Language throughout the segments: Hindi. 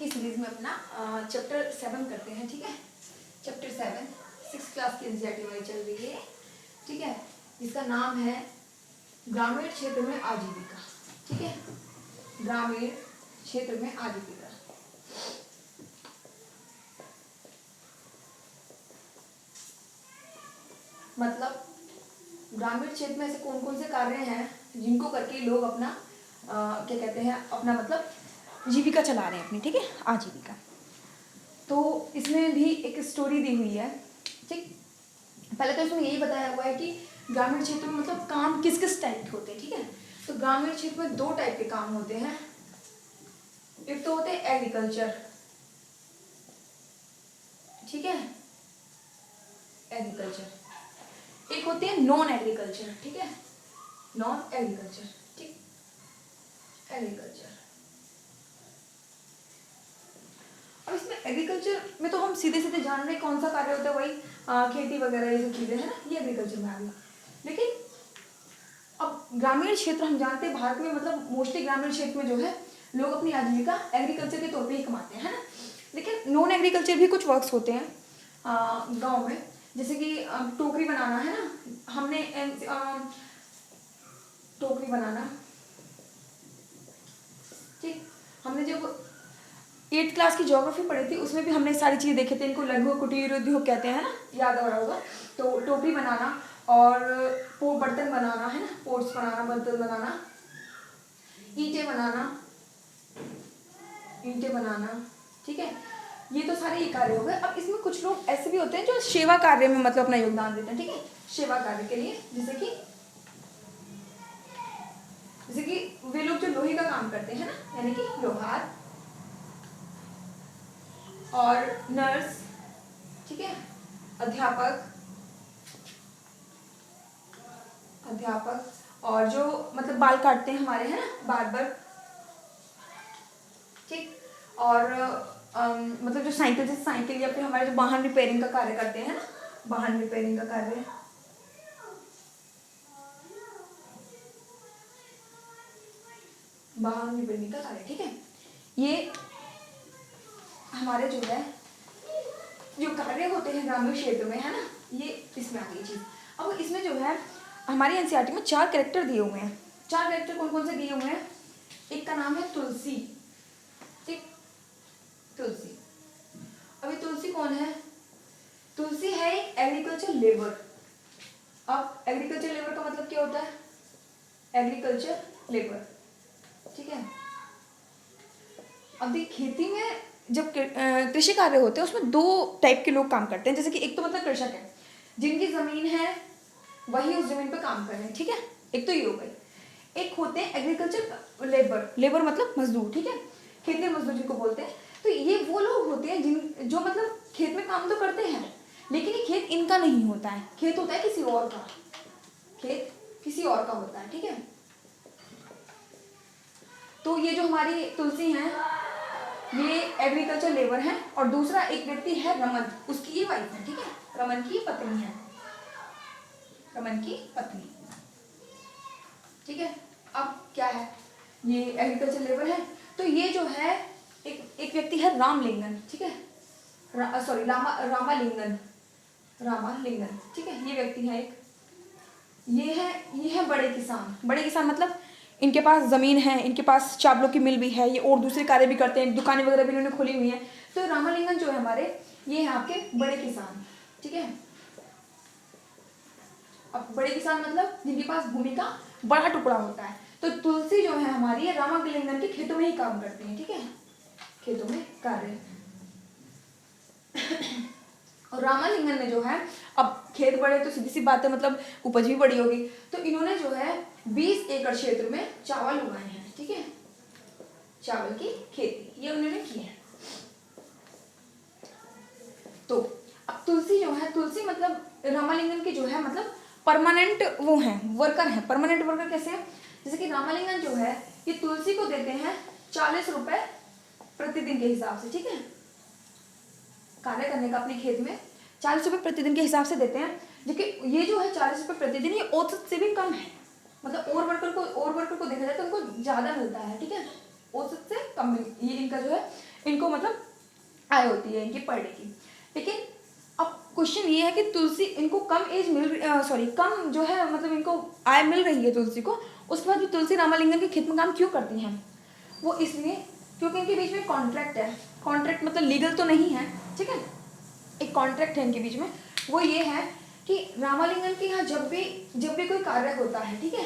की सीरीज में अपना चैप्टर 7 करते हैं। ठीक है, चैप्टर 7 6th क्लास की एनसीईआरटी वाली चल रही है। ठीक है, जिसका नाम है ग्रामीण क्षेत्र में आजीविका। ठीक है, ग्रामीण क्षेत्र में आजीविका। मतलब ग्रामीण क्षेत्र में ऐसे कौन कौन से कार्य हैं जिनको करके लोग अपना क्या कहते हैं, अपना मतलब जीविका चला रहे हैं अपनी। ठीक है, आजीविका। तो इसमें भी एक स्टोरी दी हुई है। ठीक, पहले तो इसमें यही बताया हुआ है कि ग्रामीण क्षेत्र में मतलब काम किस किस टाइप के होते हैं। ठीक है, तो ग्रामीण क्षेत्र में 2 टाइप के काम होते हैं। एक तो होते हैं एग्रीकल्चर। ठीक है, एग्रीकल्चर। एक होते हैं नॉन एग्रीकल्चर। ठीक है, नॉन एग्रीकल्चर। ठीक, एग्रीकल्चर। अब इसमें एग्रीकल्चर में तो हम सीधे सीधे जान रहे हैं कौन सा कार्य होता है, वही खेती वगैरह ये सब चीजें है ना, ये एग्रीकल्चर में आ गया। लेकिन अब ग्रामीण क्षेत्र हम जानते हैं भारत में मतलब मोस्टली ग्रामीण क्षेत्र में जो है लोग अपनी आजीविका एग्रीकल्चर के तौर पे ही कमाते हैं, है ना। लेकिन नॉन एग्रीकल्चर भी कुछ वर्क्स होते हैं गांव में, जैसे कि टोकरी बनाना है ना। हमने टोकरी बनाना, ठीक, हमने जब 8th क्लास की ज्योग्राफी पढ़ी थी उसमें भी हमने सारी चीज़ें देखे थे। इनको लघु कुटीर उद्योग कहते हैं ना, याद आ रहा होगा। तो टोकरी बनाना और बर्तन बनाना है ना, पोट्स बनाना, बर्तन बनाना, ईंटें बनाना। ठीक है, ये तो सारे ये कार्य हो गए। अब इसमें कुछ लोग ऐसे भी होते हैं जो सेवा कार्य में मतलब अपना योगदान देते हैं। ठीक है, सेवा कार्य के लिए जैसे कि वे लोग जो लोहे का काम करते हैं ना, यानी कि लोहार और नर्स। ठीक है, अध्यापक और जो मतलब बाल काटते हैं हमारे, है ना, बार्बर। ठीक, और मतलब जो साइकिल, जैसे साइकिल या फिर हमारे जो वाहन रिपेयरिंग का कार्य करते हैं ना, वाहन रिपेयरिंग का कार्य। वाहन रिपेयरिंग का कार्य। ठीक है, ये हमारे जो है जो कार्य होते हैं ग्रामीण क्षेत्र में, है ना, ये इसमें आ गई चीज। अब इसमें जो है हमारी एनसीईआरटी में 4 कैरेक्टर दिए हुए हैं। 4 कैरेक्टर कौन कौन से दिए हुए हैं? एक का नाम है तुलसी। ठीक, तुलसी। अभी तुलसी कौन है? तुलसी है एक एग्रीकल्चर लेबर। अब एग्रीकल्चर लेबर का मतलब क्या होता है? Agriculture labour. ठीक है, अभी खेती में जब कृषि कार्य होते हैं उसमें 2 टाइप के लोग काम करते हैं। जैसे कि एक तो मतलब कृषक है, जिनकी जमीन है वही उस जमीन पे काम कर रहे हैं। ठीक है, एक तो ये हो गई। एक होते हैं एग्रीकल्चर लेबर मतलब मजदूर। ठीक है, खेती मजदूर जिनको बोलते हैं। तो ये वो लोग होते हैं जिन जो मतलब खेत में काम तो करते हैं, लेकिन ये खेत इनका नहीं होता है, खेत होता है किसी और का, खेत किसी और का होता है। ठीक है, तो ये जो हमारी तुलसी हैं ये एग्रीकल्चर लेबर है। और दूसरा एक व्यक्ति है रमन, उसकी ये वाइफ है। ठीक है, रमन की पत्नी है, रमन की पत्नी। ठीक है, अब क्या है, ये एग्रीकल्चर लेबर है। तो ये जो है एक व्यक्ति है रामलिंगन। ठीक है, सॉरी रामालिंगन। ठीक है, ये व्यक्ति है एक। ये है बड़े किसान। बड़े किसान मतलब इनके पास ज़मीन है, इनके पास चावलों की मिल भी है, ये और दूसरे कार्य भी करते हैं, दुकानें वगैरह भी इन्होंने खोली हुई हैं। तो रामालिंगन जो है हमारे, ये है आपके बड़े किसान। ठीक है, अब बड़े किसान मतलब जिनके पास भूमि का बड़ा टुकड़ा होता है। तो तुलसी जो है हमारी, ये रामालिंगन के खेतों में ही काम करती है। ठीक है, खेतों में कार्य। और रामालिंगन ने जो है, अब खेत बड़े तो सीधी सी बात है, मतलब उपज भी बड़ी होगी। तो इन्होंने जो है 20 एकड़ क्षेत्र में चावल उगाए हैं। ठीक है, चावल की खेती ये उन्होंने की है। तो अब तुलसी जो है, तुलसी मतलब रामालिंगन की जो है मतलब परमानेंट वो है, वर्कर है। परमानेंट वर्कर कैसे है? जैसे कि रामालिंगन जो है ये तुलसी को देते हैं 40 रुपए प्रतिदिन के हिसाब से। ठीक है, कार्य करने का अपने खेत में 40 रुपये प्रतिदिन के हिसाब से देते हैं। जबकि ये जो है 40 रुपये प्रतिदिन, ये औसत से भी कम है। मतलब और वर्कर को देखा जाए तो उनको ज़्यादा मिलता है। ठीक है, औसत से कम ये इनका जो है इनको मतलब आय होती है इनकी पर डे की। लेकिन अब क्वेश्चन ये है कि तुलसी इनको कम एज कम जो है मतलब इनको आय मिल रही है तुलसी को, उसके बाद भी तुलसी रामालिंगन के खेत में काम क्यों करती हैं? वो इसलिए क्योंकि इनके बीच में कॉन्ट्रैक्ट है। कॉन्ट्रैक्ट मतलब लीगल तो नहीं है, ठीक है, एक कॉन्ट्रैक्ट है इनके बीच में। वो ये है कि रामालिंगन के यहाँ जब भी कोई कार्य होता है, ठीक है,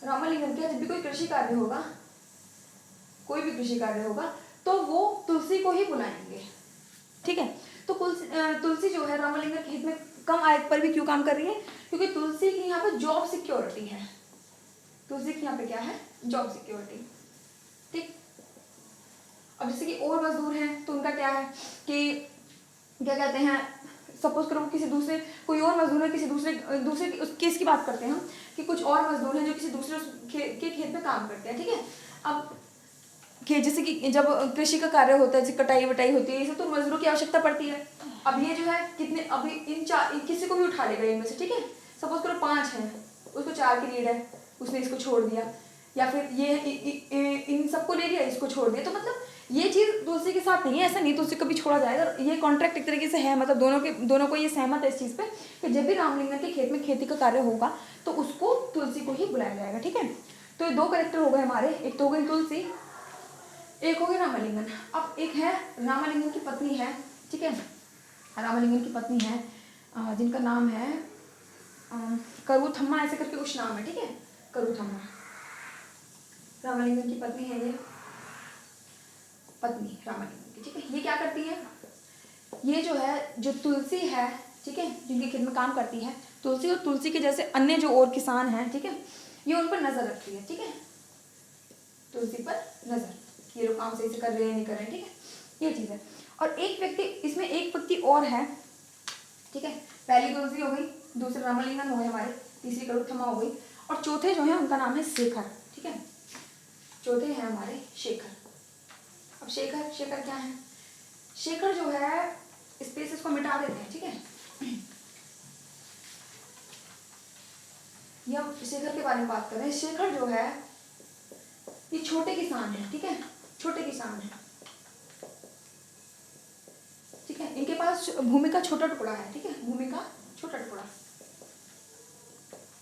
रामालिंगन के यहाँ जब भी कोई कृषि कार्य होगा, कोई भी कृषि कार्य होगा, तो वो तुलसी को ही बुलाएंगे, ठीक है। तो तुलसी जो है रामालिंगन खेत में कम आय पर भी क्यों काम कर रही है? क्योंकि तुलसी की यहाँ पे जॉब सिक्योरिटी है। तुलसी की यहाँ पे क्या है? जॉब सिक्योरिटी, ठीक। अब जैसे कि और मजदूर हैं तो उनका क्या है कि क्या कहते हैं, सपोज करो किसी दूसरे कोई और मजदूर है, किसी दूसरे केस की बात करते हैं हम कि कुछ और मजदूर हैं जो किसी दूसरे के खेत में काम करते हैं, ठीक है। अब जैसे कि जब कृषि का कार्य होता है, जैसे कटाई वटाई होती है, ये सब तो मजदूरों की आवश्यकता पड़ती है। अब ये जो है कितने, अभी इन किसी को भी उठा लेगा इनमें से, ठीक है। सपोज करो 5 हैं, उसको 4 की नीड है, उसने इसको छोड़ दिया, या फिर ये इन सबको ले लिया, इसको छोड़ दिया। तो मतलब ये चीज़ तुलसी के साथ नहीं है, ऐसा नहीं तुलसी कभी छोड़ा जाएगा। ये कॉन्ट्रैक्ट एक तरीके से है, मतलब दोनों को ये सहमत है इस चीज़ पे कि जब भी रामलिंगन के खेत में खेती का कार्य होगा तो उसको तुलसी को ही बुलाया जाएगा, ठीक है। तो ये 2 कैरेक्टर हो गए हमारे, एक तो हो गई तुलसी, एक हो गया रामालिंगन। अब एक है रामालिंगन की पत्नी है, ठीक है, रामालिंगन की पत्नी है जिनका नाम है करूथम्मा, ऐसे करके कुछ नाम है, ठीक है, करूथम्मा रामालिंगन की पत्नी है ये, पत्नी रामालिंगन की, ठीक है। ये क्या करती है, ये जो है जो तुलसी है, ठीक है, जिनके खेत में काम करती है, तुलसी और तुलसी के जैसे अन्य जो और किसान हैं, ठीक है, ये उन पर नजर रखती है, ठीक है, तुलसी पर नजर, ये लोग काम सही से कर रहे हैं नहीं कर रहे हैं, ठीक है, ये चीज़ है। और एक व्यक्ति इसमें, एक व्यक्ति और है, ठीक है, पहली तुलसी हो गई, दूसरे रामालिंगन हो गए हमारे, तीसरी करूथम्मा हो गई, और चौथे जो है उनका नाम है शेखर, ठीक है, चौथे हैं हमारे शेखर। अब शेखर क्या है? शेखर जो है, स्पेसेस को मिटा देते हैं, ठीक है। ये हम शेखर के बारे में बात कर रहे हैं। शेखर जो है ये छोटे किसान है, ठीक है, छोटे किसान है, ठीक है। इनके पास भूमि का छोटा टुकड़ा है, ठीक है, भूमि का छोटा टुकड़ा,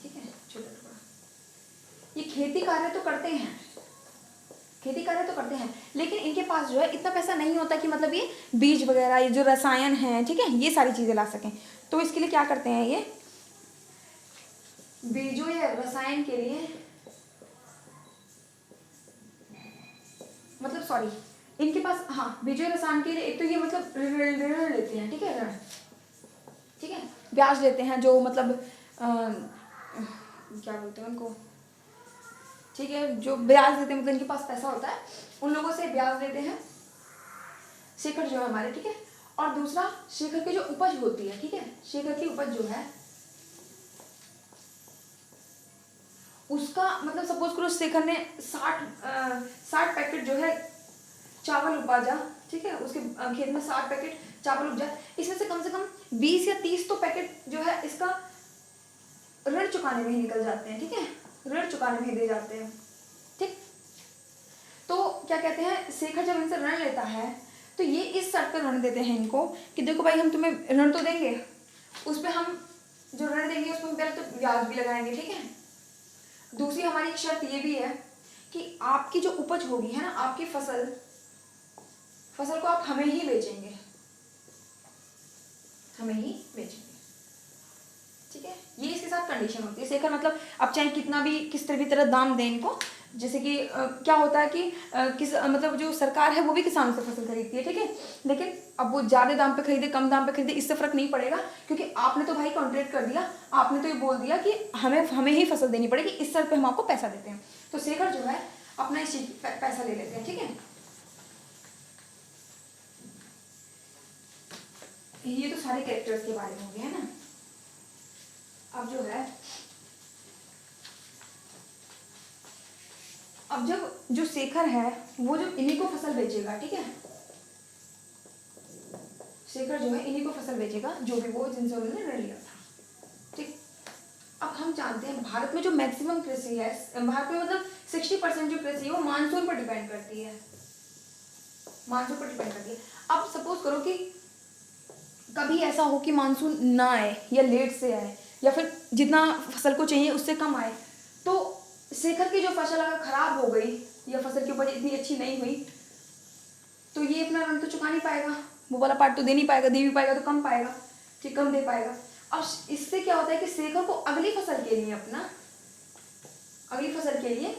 ठीक है, छोटा टुकड़ा। ये खेती कार्य तो करते हैं, लेकिन इनके पास जो है इतना पैसा नहीं होता कि मतलब ये बीज वगैरह, ये जो रसायन है, ठीक है, ये सारी चीजें ला सकें। तो इसके लिए क्या करते हैं, ये बीजों या रसायन के लिए, मतलब सॉरी, इनके पास, हाँ, बीजों रसायन के लिए एक तो ये मतलब ऋण लेते हैं, ठीक है, ऋण, ठीक है, ब्याज लेते हैं, जो मतलब क्या बोलते हैं उनको, ठीक है, जो ब्याज देते हैं, मतलब इनके पास पैसा होता है, उन लोगों से ब्याज लेते हैं शेखर जो है हमारे, ठीक है। और दूसरा, शेखर की जो उपज होती है, ठीक है, शेखर की उपज जो है उसका मतलब सपोज करो शेखर ने 60 पैकेट जो है चावल उपजा, ठीक है, उसके खेत में 60 पैकेट चावल उपजा, इसमें से कम 20 या 30 तो पैकेट जो है इसका ऋण चुकाने में ही निकल जाते हैं, ठीक है, ऋण चुकाने में ही दे जाते हैं, ठीक। तो क्या कहते हैं, शेखर जब इनसे ऋण लेता है तो ये इस शर्त पर ऋण देते हैं इनको कि देखो भाई, हम तुम्हें ऋण तो देंगे, उस पर हम जो ऋण देंगे उसमें पहले तो ब्याज भी लगाएंगे, ठीक है। दूसरी हमारी एक शर्त ये भी है कि आपकी जो उपज होगी है ना, आपकी फसल को आप हमें ही बेचेंगे, ठीक है। ये इसके साथ कंडीशन होती है। शेखर मतलब अब चाहे कितना भी किस तरह दाम दें इनको, जैसे कि क्या होता है कि मतलब जो सरकार है वो भी किसानों से फसल खरीदती है, ठीक है, लेकिन अब वो ज़्यादा दाम पे खरीदे कम दाम पे खरीदे इससे फर्क नहीं पड़ेगा, क्योंकि आपने तो भाई कॉन्ट्रैक्ट कर दिया, आपने तो ये बोल दिया कि हमें ही फसल देनी पड़ेगी, इस शर्त पे हम आपको पैसा देते हैं। तो शेखर जो है अपना इस चीज पैसा ले लेते हैं, ठीक है। ये तो सारे कैरेक्टर्स के बारे में हो गए है ना। अब जो है, अब जब जो शेखर है वो जो इन्हीं को फसल बेचेगा, ठीक है, शेखर जो है इन्हीं को फसल बेचेगा, जो भी वो जिनसे उन्होंने ऋण लिया था, ठीक। अब हम जानते हैं भारत में जो मैक्सिमम कृषि है, भारत में मतलब 60% जो कृषि है वो मानसून पर डिपेंड करती है, मानसून पर डिपेंड करती है। अब सपोज करो कि कभी ऐसा हो कि मानसून ना आए या लेट से आए या फिर जितना फसल को चाहिए उससे कम आए, तो शेखर की जो फसल अगर खराब हो गई या फसल की उपज इतनी अच्छी नहीं हुई तो ये अपना ऋण तो चुका नहीं पाएगा, वो वाला पार्ट तो दे नहीं पाएगा, दे भी पाएगा तो कम पाएगा, ठीक कम दे पाएगा। अब इससे क्या होता है कि शेखर को अगली फसल के लिए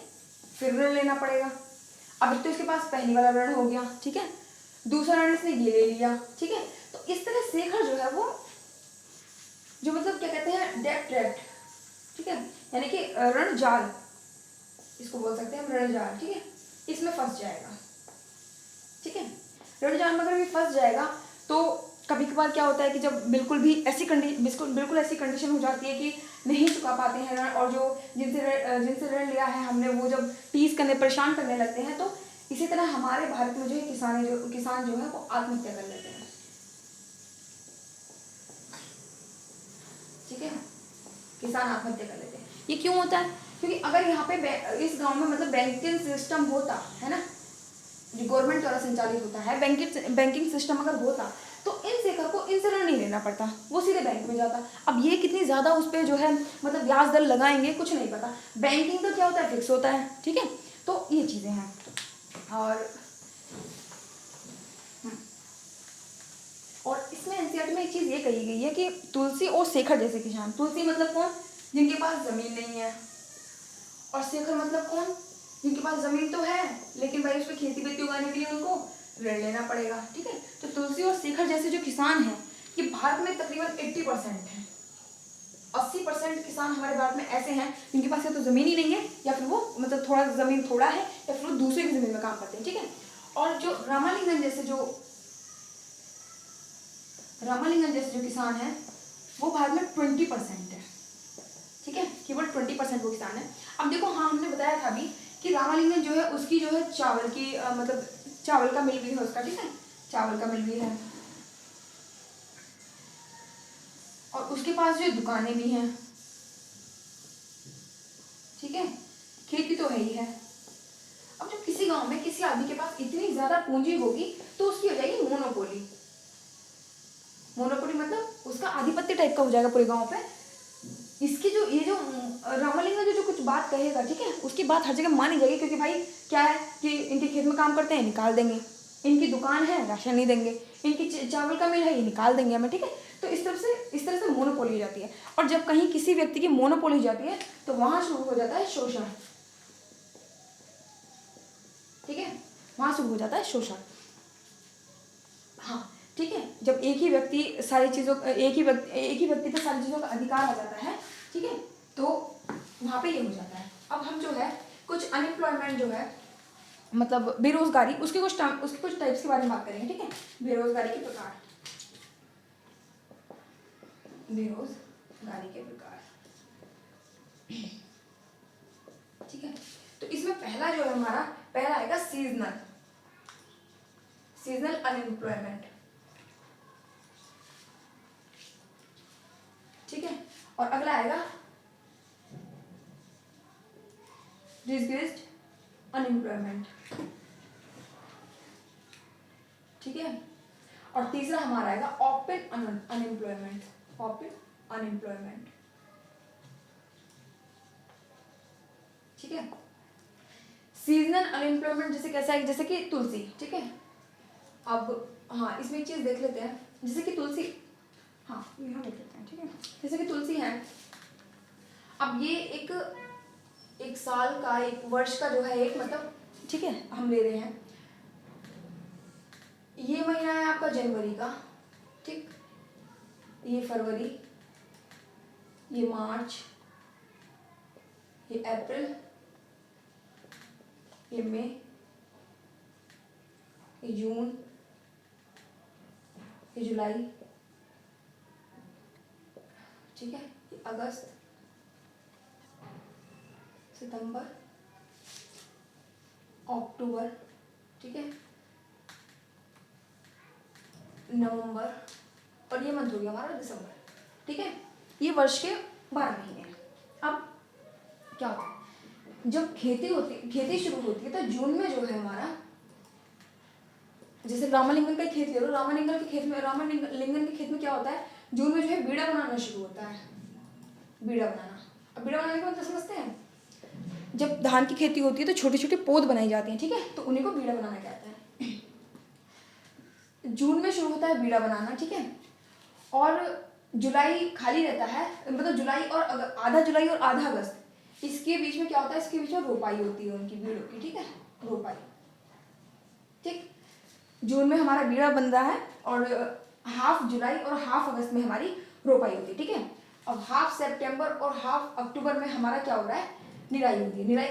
फिर ऋण लेना पड़ेगा। अब तो इसके पास पहली वाला ऋण हो गया, ठीक है, दूसरा ऋण इसने ये ले लिया, ठीक है। तो इस तरह शेखर जो है वो जो मतलब क्या कहते हैं डेट ट्रैप, ठीक है, यानी कि ऋण जाल, इसको बोल सकते हैं हम ऋण जाल, ठीक है, इसमें फंस जाएगा, ठीक है। ऋण जाल में अगर भी फंस जाएगा तो कभी कभार क्या होता है कि जब बिल्कुल ऐसी कंडीशन हो जाती है कि नहीं चुका पाते हैं ऋण, और जो जिनसे ऋण लिया है हमने वो जब टीज करने परेशान करने लगते हैं, तो इसी तरह हमारे भारत में जो है किसान जो है वो आत्महत्या कर लेते हैं, ठीक है, किसान आत्महत्या कर लेते हैं। ये क्यों होता है? क्योंकि अगर यहाँ पे इस गांव में मतलब बैंकिंग सिस्टम होता है ना, जो गवर्नमेंट द्वारा संचालित होता है, बैंकिंग सिस्टम अगर होता तो इन शेखर को इनसे ऋण नहीं लेना पड़ता, वो सीधे बैंक में जाता। अब ये कितनी ज़्यादा उस पर जो है मतलब ब्याज दर लगाएंगे कुछ नहीं पता, बैंकिंग का क्या होता है फिक्स होता है, ठीक है। तो ये चीज़ें हैं। और इसमें एनसीईआरटी में एक चीज़ ये कही गई है कि तुलसी और शेखर जैसे किसान, तुलसी मतलब कौन, जिनके पास ज़मीन नहीं है, और शेखर मतलब कौन, जिनके पास ज़मीन तो है लेकिन भाई उस पर खेती बेती उगाने के लिए उनको ऋण लेना पड़ेगा, ठीक है। तो तुलसी और शेखर जैसे जो किसान हैं ये भारत में तकरीबन 80% है, 80% किसान हमारे भारत में ऐसे हैं जिनके पास या तो ज़मीन ही नहीं है या फिर वो मतलब थोड़ा ज़मीन थोड़ा है या फिर वो दूसरे की ज़मीन में काम करते हैं, ठीक है। और जो रामालिंगन जैसे जो किसान हैं वो भारत में 20% है, ठीक है, केवल 20% वो किसान है। अब देखो, हाँ हमने बताया था अभी कि रामालिंगन जो है उसकी जो है चावल की मतलब चावल का मिल भी है उसका, ठीक है, चावल का मिल भी है, और उसके पास जो दुकानें भी हैं, ठीक है, खेती तो है ही है। अब जब किसी गांव में किसी आदमी के पास इतनी ज्यादा पूंजी होगी तो उसकी हो जाएगी मोनोपोली मतलब उसका आधिपत्य टाइप का हो जाएगा पूरे गांव पे। इसकी जो रामालिंगन जो कुछ बात कहेगा, ठीक है, उसकी बात हर जगह मानी जाएगी, क्योंकि भाई क्या है कि इनके खेत में काम करते हैं निकाल देंगे, इनकी दुकान है राशन नहीं देंगे, इनकी चावल का मिल है ये निकाल देंगे हमें, ठीक है। तो इस तरह से मोनोपोली हो जाती है, और जब कहीं किसी व्यक्ति की मोनोपोली हो जाती है तो वहां शुरू हो जाता है शोषण, ठीक है, वहां शुरू हो जाता है शोषण। हाँ, ठीक है, जब एक ही व्यक्ति पे सारी चीज़ों का अधिकार आ जाता है, ठीक है, तो वहाँ पे ये हो जाता है। अब हम जो है कुछ अनएम्प्लॉयमेंट जो है मतलब बेरोजगारी, उसके कुछ टाइप्स के बारे में बात करेंगे, ठीक है। बेरोजगारी के प्रकार, ठीक है। तो इसमें पहला जो है हमारा पहला आएगा सीजनल अनएम्प्लॉयमेंट, ठीक है, और अगला आएगा डिसग्रेस्ड अनएम्प्लॉयमेंट, ठीक है, और तीसरा हमारा आएगा ओपन अनएम्प्लॉयमेंट, ठीक है। सीजनल अनएम्प्लॉयमेंट जैसे कैसा है, जैसे कि तुलसी, ठीक है। अब हाँ इसमें एक चीज देख लेते हैं, जैसे कि तुलसी, हाँ यहाँ देख लेते हैं, ठीक है। जैसे कि तुलसी है, अब ये एक साल का, एक वर्ष का जो है एक मतलब, ठीक है, हम ले रहे हैं, ये महीना है आपका जनवरी का, ठीक, ये फरवरी, ये मार्च, ये अप्रैल, ये मई, ये जून, ये जुलाई, ठीक है, ये अगस्त, सितंबर, अक्टूबर, ठीक है, नवंबर, और ये मंथ हो गया हमारा दिसंबर, ठीक है। ये वर्ष के 12 महीने हैं। अब क्या होता है, जब खेती शुरू होती है तो जून में जो है हमारा जैसे रामालिंगन का खेत ले लो, रामालिंगन के खेत में क्या होता है, जून में जो है बीड़ा बनाना शुरू होता है, बीड़ा बनाना। अब बीड़ा बनाने का मतलब समझते हैं, जब धान की खेती होती है तो छोटे छोटे पौध बनाई जाती हैं, ठीक है, तो उन्हीं को बीड़ा बनाना कहते हैं। जून में शुरू होता है बीड़ा बनाना, ठीक है, और जुलाई खाली रहता है, मतलब जुलाई और आधा जुलाई और आधा अगस्त, इसके बीच में क्या होता है, इसके बीच में रोपाई होती है उनकी बीड़ों की, ठीक है, रोपाई। ठीक, जून में हमारा बीड़ा बन रहा है और हाफ जुलाई और हाफ अगस्त में हमारी रोपाई होती है, ठीक है। अब हाफ सितंबर और हाफ अक्टूबर में हमारा क्या हो रहा है, निराई होती है। निराई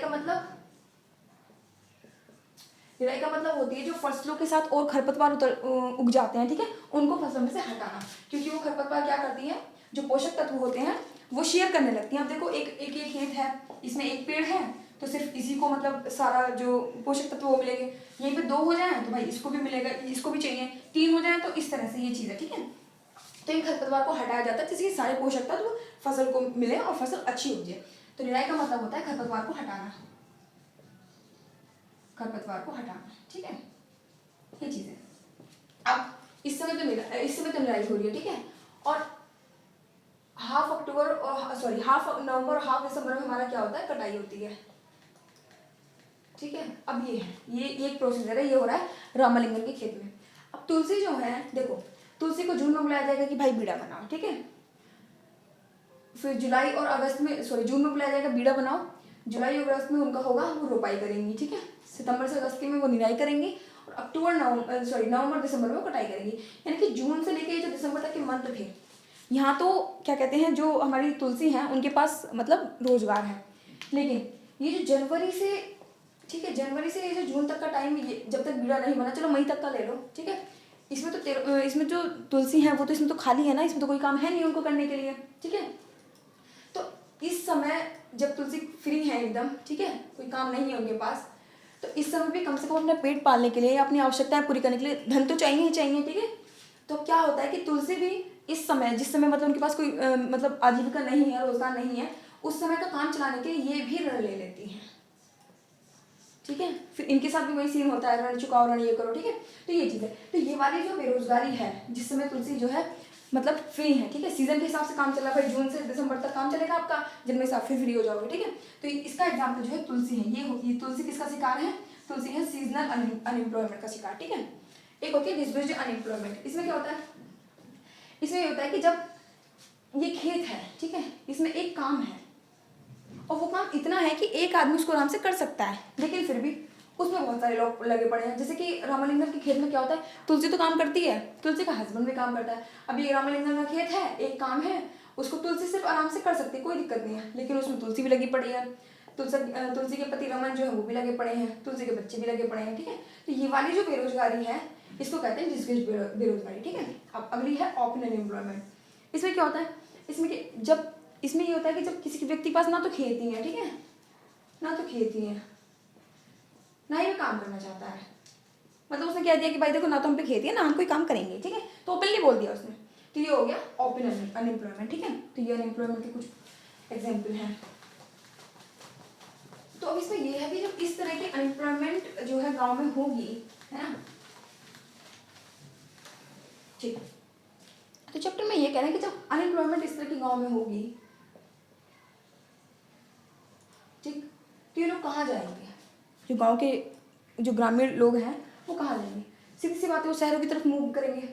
का मतलब होती है जो फसलों के साथ और खरपतवार उग जाते हैं, ठीक है, उनको फसल में से हटाना, क्योंकि वो खरपतवार क्या करती हैं, जो पोषक तत्व होते हैं वो शेयर करने लगती हैं। अब देखो एक खेत है, इसमें एक पेड़ है, तो सिर्फ इसी को मतलब सारा जो पोषक तत्व वो मिलेंगे, यहीं पे 2 हो जाए तो भाई इसको भी मिलेगा, इसको भी चाहिए, 3 हो जाए तो इस तरह से ये चीज़ है, ठीक है। तो इन खरपतवार को हटाया जाता है जिससे सारे पोषक तत्व फसल को मिले और फसल अच्छी हो जाए। तो निराई का मतलब होता है खरपतवार को हटाना, खरपतवार को हटाना, ठीक है, ये चीज़ है। अब इस समय तो निराई हो रही है, ठीक है, और हाफ नवंबर और हाफ दिसंबर में हमारा क्या होता है, कटाई होती है, ठीक है। अब ये एक प्रोसीजर है, ये हो रहा है रामालिंगन के खेत में। अब तुलसी जो है, देखो तुलसी को जून में बुलाया जाएगा कि भाई बीड़ा बनाओ, ठीक है, फिर जुलाई और अगस्त में जून में बुलाया जाएगा बीड़ा बनाओ, जुलाई और अगस्त में उनका होगा वो रोपाई करेंगी, ठीक है, सितंबर से अगस्त के में वो निराई करेंगी, और नवंबर दिसंबर में वो कटाई करेंगी। यानी कि जून से लेके जो दिसंबर तक के मंथ थे, यहाँ तो क्या कहते हैं, जो हमारी तुलसी हैं उनके पास मतलब रोजगार है। लेकिन ये जो जनवरी से, ठीक है, जनवरी से ये जो जून तक का टाइम, ये जब तक बीड़ा नहीं बना, चलो मई तक का ले लो, ठीक है, इसमें जो तुलसी है वो तो इसमें तो खाली है ना, इसमें तो कोई काम है नहीं उनको करने के लिए, ठीक है। तो इस समय जब तुलसी फ्री है एकदम, ठीक है, कोई काम नहीं है उनके पास, तो इस समय भी कम से कम अपना पेट पालने के लिए, अपनी आवश्यकताएं पूरी करने के लिए धन तो चाहिए ही चाहिए, ठीक है। तो क्या होता है कि तुलसी भी इस समय, जिस समय मतलब उनके पास कोई मतलब आजीविका नहीं है, रोजगार नहीं है, उस समय का काम चलाने के लिए ये भी ऋण ले लेती हैं, ठीक है। फिर इनके साथ भी वही सीन होता है, ऋण चुकाओ, ऋण ये करो, ठीक है। तो ये चीज़ है। तो ये वाली जो बेरोजगारी है, जिस समय तुलसी जो है मतलब फ्री है, ठीक है, सीजन के हिसाब से काम चला, भाई जून से दिसंबर तक काम चलेगा आपका, जिनमें से आप फिर फ्री हो जाओगे, ठीक है। तो इसका एग्जाम्पल जो है तुलसी है, ये तुलसी किसका शिकार है, तुलसी है सीजनल अनएम्प्लॉयमेंट का शिकार, ठीक है। एक होती है डिसग्रेस्ड अनएम्प्लॉयमेंट। इसमें क्या होता है, इसमें ये होता है कि जब ये खेत है, ठीक है, इसमें एक काम है और वो काम इतना है कि एक आदमी उसको आराम से कर सकता है, लेकिन फिर भी उसमें बहुत सारे लोग लगे पड़े हैं। जैसे कि रामालिंगन के खेत में क्या होता है, तुलसी तो काम करती है, तुलसी का हस्बैंड भी काम करता है। अब ये रामालिंगन का खेत है, एक काम है, उसको तुलसी सिर्फ आराम से कर सकती है, कोई दिक्कत नहीं है, लेकिन उसमें तुलसी भी लगी पड़ी है, तुलसी के पति रमन जो है वो भी लगे पड़े हैं, तुलसी के बच्चे भी लगे पड़े हैं, ठीक है। तो ये वाली जो बेरोजगारी है इसको कहते हैं डिसग्रेस्ड बेरोजगारी, ठीक है। अब अगली है ओपन अनएम्प्लॉयमेंट। इसमें क्या होता है, इसमें ये होता है कि जब किसी व्यक्ति के पास ना तो खेती है, ठीक है, ना तो खेती है, ना ही वो काम करना चाहता है, मतलब उसने कह दिया कि भाई देखो ना तो हम पे खेती है ना हम कोई काम करेंगे, ठीक है, तो ओपनली बोल दिया उसने, तो ये हो गया ओपन अनएम्प्लॉयमेंट, ठीक है। तो ये अनएम्प्लॉयमेंट के कुछ एग्जाम्पल हैं। तो अब इसमें ये है कि जब इस तरह की अनएम्प्लॉयमेंट जो है गाँव में होगी, है ना, ठीक। तो चैप्टर में ये कह रहे हैं कि जब अनएम्प्लॉयमेंट इस तरह की गाँव में होगी, ठीक, तो ये लोग कहाँ जाएंगे, जो गांव के जो ग्रामीण लोग हैं वो कहाँ जाएंगे, सीधी सी बात है, वो शहरों की तरफ मूव करेंगे।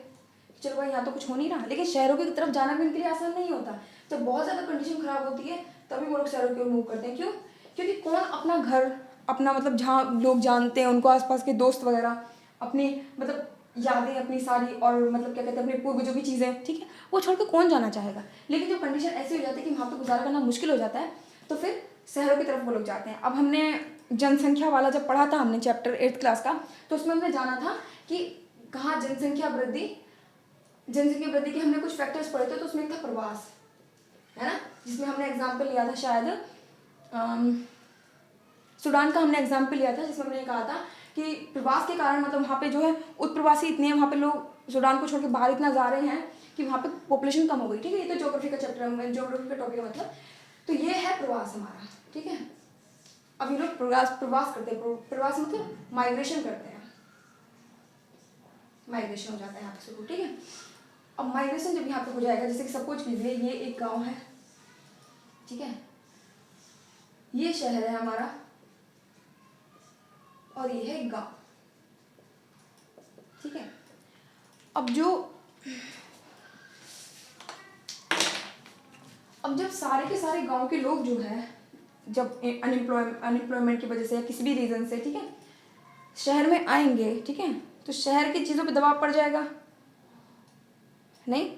चलो भाई यहाँ तो कुछ हो नहीं रहा, लेकिन शहरों की तरफ जाना भी उनके लिए आसान नहीं होता। जब बहुत ज़्यादा कंडीशन खराब होती है तभी वो लोग शहरों की ओर मूव करते हैं। क्यों? क्योंकि कौन अपना घर, अपना मतलब जहाँ लोग जानते हैं उनको, आसपास के दोस्त वगैरह, अपनी मतलब यादें अपनी सारी, और मतलब क्या कहते हैं अपने पूर्वजों की चीज़ें, ठीक है, वो छोड़ कर कौन जाना चाहेगा। लेकिन जब कंडीशन ऐसी हो जाती है कि वहाँ पर गुजारा करना मुश्किल हो जाता है तो फिर शहरों की तरफ वो लोग जाते हैं। अब हमने जनसंख्या वाला जब पढ़ा था हमने चैप्टर 8th क्लास का, तो उसमें हमने जाना था कि कहाँ जनसंख्या वृद्धि के हमने कुछ फैक्टर्स पढ़े थे, तो उसमें एक था प्रवास, है ना, जिसमें हमने एग्जाम्पल लिया था शायद सूडान का हमने एग्जाम्पल लिया था, जिसमें हमने कहा था कि प्रवास के कारण मतलब वहाँ पे जो है उत्प्रवासी इतने हैं, वहाँ पे लोग सूडान को छोड़ के बाहर इतना जा रहे हैं कि वहाँ पे पॉपुलेशन कम हो गई, ठीक है। ये तो ज्योग्राफी का चैप्टर, ज्योग्राफी का टॉपिक है मतलब। तो ये है प्रवास हमारा, ठीक है। अब ये लोग प्रवास करते हैं, प्रवास मतलब माइग्रेशन करते हैं, माइग्रेशन हो जाता है यहाँ पे शुरू, ठीक है। अब माइग्रेशन जब यहाँ पे हो जाएगा, जैसे कि सपोज कीजिए ये एक गांव है, ठीक है, ये शहर है हमारा और ये है एक गांव, ठीक है। अब जब सारे के सारे गांव के लोग जो है, जब अनएम्प्लॉयमेंट की वजह से या किसी भी रीज़न से, ठीक है, शहर में आएंगे, ठीक है, तो शहर की चीज़ों पे दबाव पड़ जाएगा नहीं।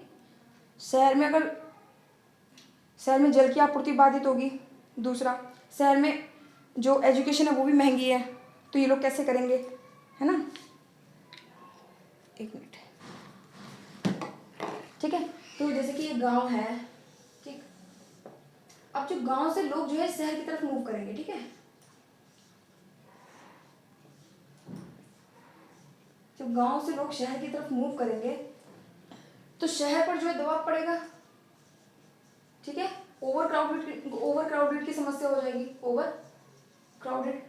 शहर में जल की आपूर्ति बाधित होगी। दूसरा, शहर में जो एजुकेशन है वो भी महंगी है, तो ये लोग कैसे करेंगे, है ना। एक मिनट, ठीक है। तो जैसे कि ये गांव है, ठीक, अब जो गांव से लोग जो है शहर की तरफ मूव करेंगे, ठीक है। जब गांव से लोग शहर की तरफ मूव करेंगे तो शहर पर जो है दबाव पड़ेगा, ठीक है। ओवर क्राउडेड की समस्या हो जाएगी, ओवर क्राउडेड,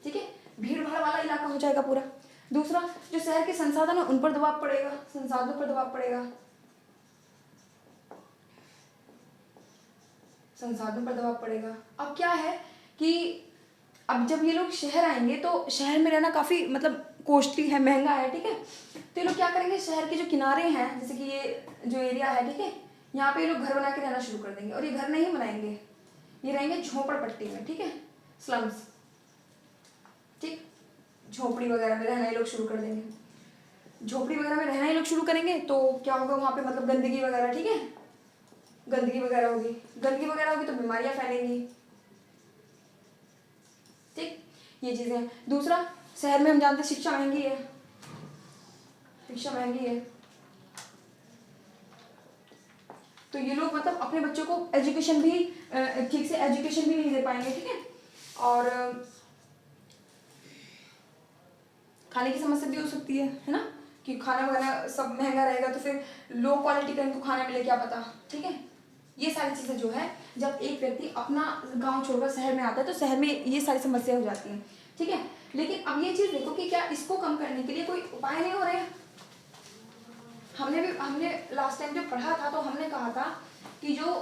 ठीक है, भीड़ भाड़ वाला इलाका हो जाएगा पूरा। दूसरा, जो शहर के संसाधन है उन पर दबाव पड़ेगा, संसाधनों पर दबाव पड़ेगा, संसाधनों पर दबाव पड़ेगा। अब क्या है कि अब जब ये लोग शहर आएंगे तो शहर में रहना काफ़ी मतलब कॉस्टली है, महंगा है, ठीक है। तो ये लोग क्या करेंगे, शहर के जो किनारे हैं, जैसे कि ये जो एरिया है, ठीक है, यहाँ पे ये लोग घर बना के रहना शुरू कर देंगे। और ये घर नहीं बनाएंगे, ये रहेंगे झोपड़पट्टी में, ठीक है, स्लम्स, ठीक, झोपड़ी वगैरह में रहना ये लोग शुरू कर देंगे। झोपड़ी वगैरह में रहना ये लोग शुरू करेंगे तो क्या होगा वहाँ पे, मतलब गंदगी वगैरह, ठीक है, गंदगी वगैरह होगी तो बीमारियां फैलेंगी, ठीक, ये चीज़ें हैं। दूसरा, शहर में हम जानते हैं शिक्षा महंगी है, तो ये लोग मतलब अपने बच्चों को एजुकेशन भी ठीक से एजुकेशन भी नहीं दे पाएंगे, ठीक है। और खाने की समस्या भी हो सकती है ना, कि खाना वगैरह सब महंगा रहेगा तो फिर लो क्वालिटी का इनको खाना मिले क्या पता, ठीक है। ये सारी चीज़ें जो है, जब एक व्यक्ति अपना गांव छोड़कर शहर में आता है तो शहर में ये सारी समस्या हो जाती हैं, ठीक है। लेकिन अब ये चीज़ देखो कि क्या इसको कम करने के लिए कोई उपाय नहीं हो रहे हैं। हमने लास्ट टाइम जो पढ़ा था तो हमने कहा था कि जो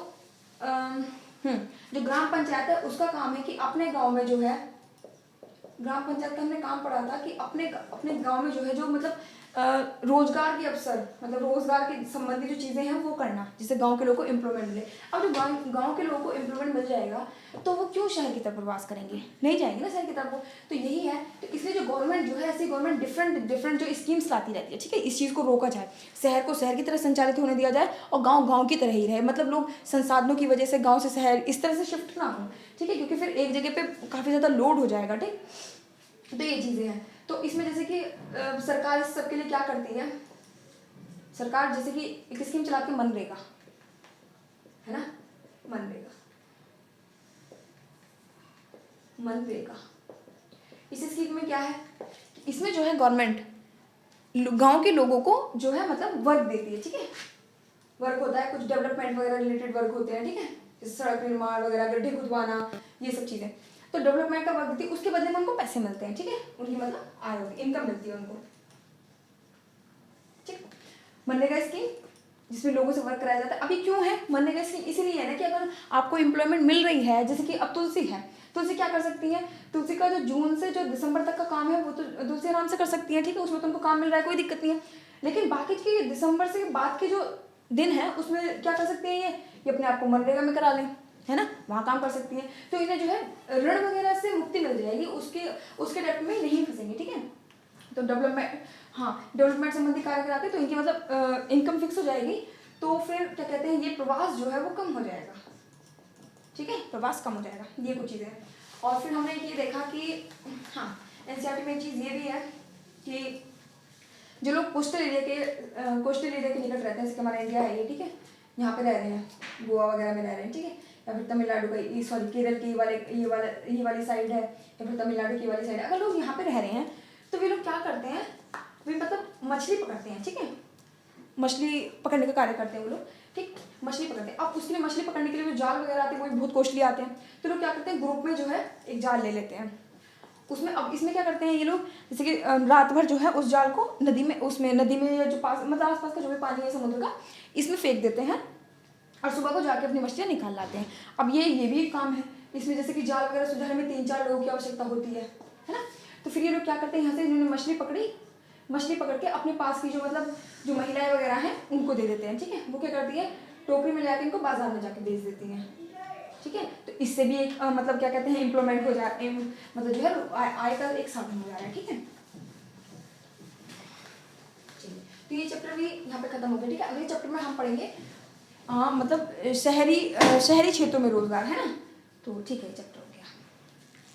ग्राम पंचायत है उसका काम है कि अपने गांव में जो है, ग्राम पंचायत का हमने काम पढ़ा था कि अपने गांव में जो है, जो मतलब रोजगार के अवसर, मतलब रोजगार के संबंधी जो चीज़ें हैं वो करना, जिससे गांव के लोगों को एम्प्लॉयमेंट मिले। अब जो गांव के लोगों को एम्प्लॉयमेंट मिल जाएगा तो वो क्यों शहर की तरफ प्रवास करेंगे, नहीं जाएंगे ना शहर की तरफ वो। तो यही है, तो इसलिए जो गवर्नमेंट जो है, ऐसी गवर्नमेंट डिफरेंट जो स्कीम्स लाती रहती है, ठीक है, इस चीज़ को रोका जाए, शहर को शहर की तरह संचालित होने दिया जाए और गाँव की तरह ही रहे। मतलब लोग संसाधनों की वजह से गाँव से शहर इस तरह से शिफ्ट ना हो, ठीक है, क्योंकि फिर एक जगह पे काफ़ी ज़्यादा लोड हो जाएगा, ठीक। तो ये चीज़ें हैं। तो इसमें जैसे कि सरकार इस सब के लिए क्या करती है, सरकार जैसे कि एक स्कीम चलाती है मनरेगा, है ना, मनरेगा। इस स्कीम में क्या है, इसमें जो है गवर्नमेंट गांव के लोगों को जो है मतलब वर्क देती है, ठीक है, वर्क होता है, कुछ डेवलपमेंट वगैरह रिलेटेड वर्क होते हैं, ठीक है, जैसे सड़क निर्माण वगैरह, गड्ढे खुदवाना, ये सब चीज़ें। तो डेवलपमेंट का वर्क देती है, उसके बदले में उनको पैसे मिलते हैं, ठीक है, उनकी मतलब आय होती है, इनकम मिलती है उनको, ठीक। मनरेगा स्कीम जिसमें लोगों से वर्क कराया जाता है। अभी क्यों है मनरेगा स्कीम, इसीलिए है ना कि अगर आपको एम्प्लॉयमेंट मिल रही है, जैसे कि अब तुलसी है, तुलसी क्या कर सकती है, तुलसी का जो जून से जो दिसंबर तक का काम है वो तो तुलसी आराम से कर सकती है, ठीक है, उसमें तो उनको काम मिल रहा है, कोई दिक्कत नहीं है। लेकिन बाकी के दिसंबर से बाद के जो दिन है उसमें क्या कर सकती है, ये अपने आप को मनरेगा में करा लें, है ना, वहाँ काम कर सकती हैं। तो इन्हें जो है ऋण वगैरह से मुक्ति मिल जाएगी, उसके डेट में नहीं फंसेंगे, ठीक है। तो डेवलपमेंट संबंधी कार्य कराते हैं तो इनकी मतलब इनकम फिक्स हो जाएगी। तो फिर क्या कहते हैं, ये प्रवास जो है वो कम हो जाएगा, ठीक है, प्रवास कम हो जाएगा, ये कुछ चीज़ें हैं। और फिर हमने ये देखा कि हाँ, एनसीईआरटी में एक चीज़ ये भी है कि जो लोग कोस्टल एरिया के निकट रहते हैं, जैसे हमारा इंडिया है ये, ठीक है, यहाँ पे रह रहे हैं, गोवा वगैरह में रह रहे हैं, ठीक है, या फिर तमिलनाडु का, सॉरी केरल की ये वाली साइड है, या फिर तमिलनाडु की वाली साइड है, अगर लोग यहाँ पे रह रहे हैं तो वे लोग क्या करते हैं, वे मतलब मछली पकड़ते हैं, ठीक है, मछली पकड़ने का कार्य करते हैं वो लोग, ठीक, मछली पकड़ते हैं। अब उसके लिए मछली पकड़ने के लिए जो जाल वगैरह आते हैं वो भी बहुत कॉस्टली आते हैं, तो लोग क्या करते हैं, ग्रुप में जो है एक जाल ले लेते हैं, उसमें अब इसमें क्या करते हैं ये लोग, जैसे कि रात भर जो है उस जाल को नदी में या जो पास मतलब आसपास का जो भी पानी है समुद्र का, इसमें फेंक देते हैं और सुबह को जाके अपनी मछलियाँ निकाल लाते हैं। अब ये भी एक काम है इसमें, जैसे कि जाल वगैरह सुधारने में 3-4 लोगों की आवश्यकता होती है ना। तो फिर ये लोग क्या करते हैं, यहाँ से इन्होंने मछली पकड़ के अपने पास की जो महिलाएं वगैरह हैं उनको दे देते हैं, ठीक है। वो क्या करती है, टोकरी में जाके इनको बाजार में जाके बेच देती हैं, ठीक है। तो इससे भी एक मतलब क्या कहते हैं इम्प्लॉयमेंट हो जाए, मतलब जो है आय का एक साधन हो जा रहा है, ठीक है। तो ये चैप्टर भी यहाँ पे खत्म हो गया, ठीक है। अगले चैप्टर में हम पढ़ेंगे मतलब शहरी क्षेत्रों में रोजगार, है ना। तो ठीक है चैप्टर